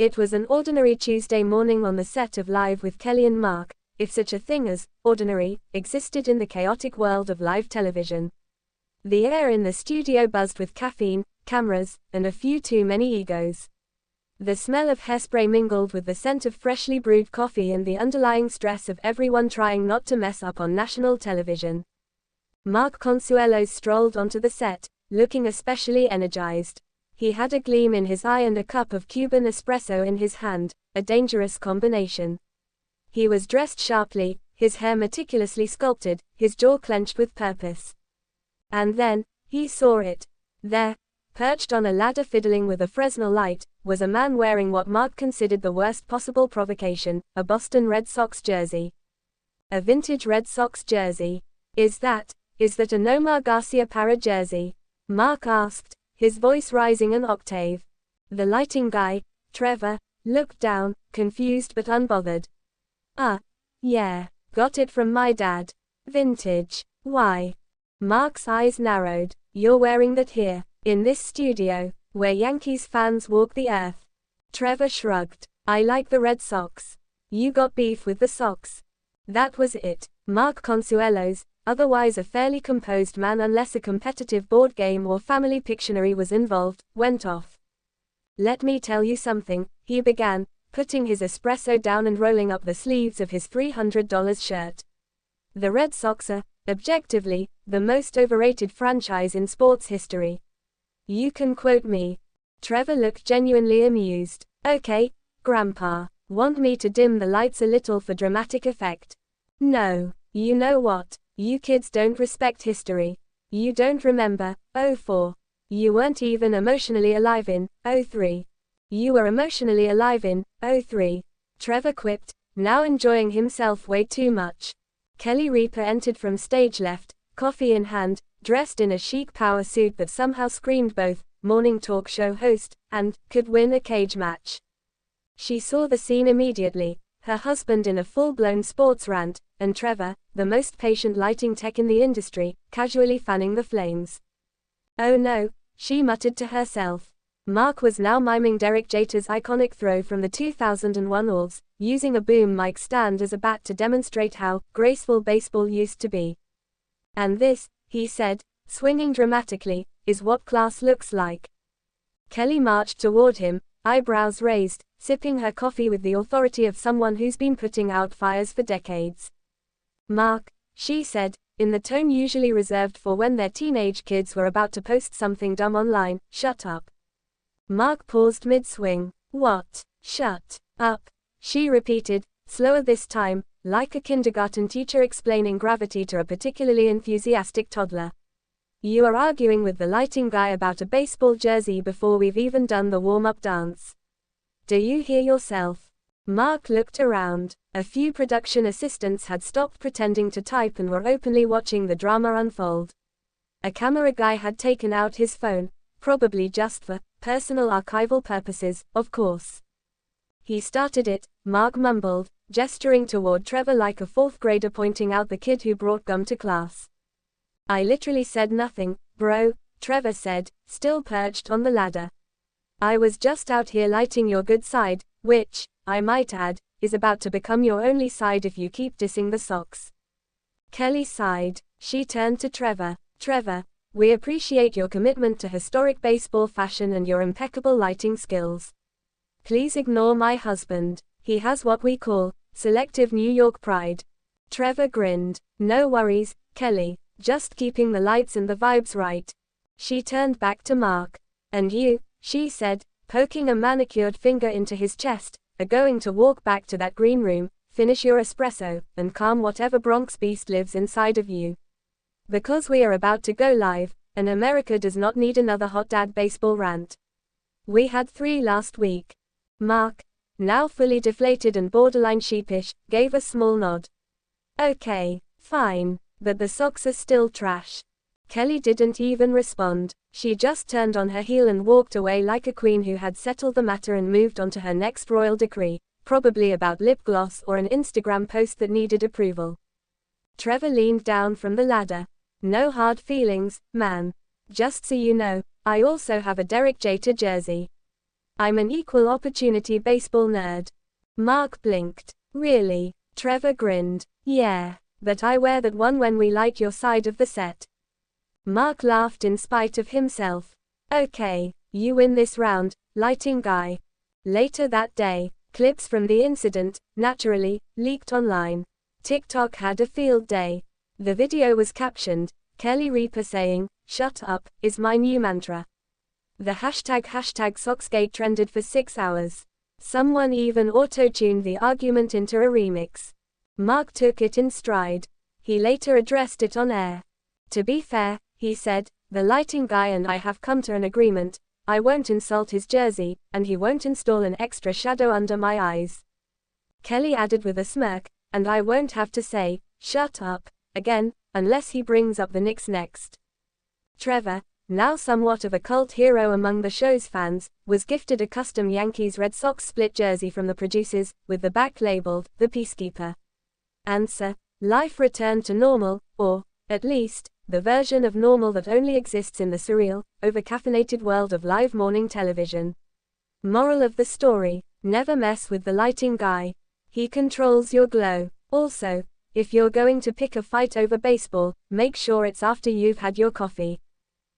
It was an ordinary Tuesday morning on the set of Live with Kelly and Mark, if such a thing as ordinary existed in the chaotic world of live television. The air in the studio buzzed with caffeine, cameras, and a few too many egos. The smell of hairspray mingled with the scent of freshly brewed coffee and the underlying stress of everyone trying not to mess up on national television. Mark Consuelos strolled onto the set, looking especially energized. He had a gleam in his eye and a cup of Cuban espresso in his hand, a dangerous combination. He was dressed sharply, his hair meticulously sculpted, his jaw clenched with purpose. And then, he saw it. There, perched on a ladder fiddling with a Fresnel light, was a man wearing what Mark considered the worst possible provocation, a Boston Red Sox jersey. A vintage Red Sox jersey. Is that a Nomar Garcia Parra jersey? Mark asked, his voice rising an octave. The lighting guy, Trevor, looked down, confused but unbothered. Yeah, got it from my dad. Vintage. Why? Mark's eyes narrowed. You're wearing that here, in this studio, where Yankees fans walk the earth. Trevor shrugged. I like the Red Sox. You got beef with the Sox. That was it. Mark Consuelos, otherwise a fairly composed man unless a competitive board game or family Pictionary was involved, went off. Let me tell you something, he began, putting his espresso down and rolling up the sleeves of his $300 shirt. The Red Sox are, objectively, the most overrated franchise in sports history. You can quote me. Trevor looked genuinely amused. Okay, Grandpa, want me to dim the lights a little for dramatic effect? No, you know what, you kids don't respect history. You don't remember, '04. You weren't even emotionally alive in '03. You were emotionally alive in '03. Trevor quipped, now enjoying himself way too much. Kelly Ripa entered from stage left, coffee in hand, dressed in a chic power suit that somehow screamed both morning talk show host and could win a cage match. She saw the scene immediately, her husband in a full-blown sports rant, and Trevor, the most patient lighting tech in the industry, casually fanning the flames. Oh no, she muttered to herself. Mark was now miming Derek Jeter's iconic throw from the 2001 Alls, using a boom mic stand as a bat to demonstrate how graceful baseball used to be. And this, he said, swinging dramatically, is what class looks like. Kelly marched toward him, eyebrows raised, sipping her coffee with the authority of someone who's been putting out fires for decades. Mark, she said, in the tone usually reserved for when their teenage kids were about to post something dumb online, shut up. Mark paused mid-swing. What? Shut up, she repeated, slower this time, like a kindergarten teacher explaining gravity to a particularly enthusiastic toddler. You are arguing with the lighting guy about a baseball jersey before we've even done the warm-up dance. Do you hear yourself? Mark looked around. A few production assistants had stopped pretending to type and were openly watching the drama unfold. A camera guy had taken out his phone, probably just for personal archival purposes, of course. He started it, Mark mumbled, gesturing toward Trevor like a fourth grader pointing out the kid who brought gum to class. I literally said nothing, bro, Trevor said, still perched on the ladder. I was just out here lighting your good side, which, I might add, is about to become your only side if you keep dissing the Sox. Kelly sighed. She turned to Trevor. Trevor, we appreciate your commitment to historic baseball fashion and your impeccable lighting skills. Please ignore my husband. He has what we call selective New York pride. Trevor grinned. No worries, Kelly, just keeping the lights and the vibes right. She turned back to Mark. And you, she said, poking a manicured finger into his chest, are going to walk back to that green room, finish your espresso, and calm whatever Bronx beast lives inside of you. Because we are about to go live, and America does not need another hot dad baseball rant. We had 3 last week. Mark, now fully deflated and borderline sheepish, gave a small nod. Okay, fine, but the Sox are still trash. Kelly didn't even respond. She just turned on her heel and walked away like a queen who had settled the matter and moved on to her next royal decree, probably about lip gloss or an Instagram post that needed approval. Trevor leaned down from the ladder. No hard feelings, man. Just so you know, I also have a Derek Jeter jersey. I'm an equal opportunity baseball nerd. Mark blinked. Really? Trevor grinned. Yeah, but I wear that one when we light your side of the set. Mark laughed in spite of himself. Okay, you win this round, lighting guy. Later that day, clips from the incident, naturally, leaked online. TikTok had a field day. The video was captioned, Kelly Ripa saying, "Shut up," is my new mantra. The hashtag #Socksgate trended for 6 hours. Someone even auto-tuned the argument into a remix. Mark took it in stride. He later addressed it on air. To be fair, he said, the lighting guy and I have come to an agreement. I won't insult his jersey, and he won't install an extra shadow under my eyes. Kelly added with a smirk, and I won't have to say, "Shut up," again, unless he brings up the Knicks next. Trevor, now somewhat of a cult hero among the show's fans, was gifted a custom Yankees Red Sox split jersey from the producers, with the back labeled, "The Peacekeeper." Answer: life returned to normal, or, at least, the version of normal that only exists in the surreal, over-caffeinated world of live morning television. Moral of the story: never mess with the lighting guy. He controls your glow. Also, if you're going to pick a fight over baseball, make sure it's after you've had your coffee.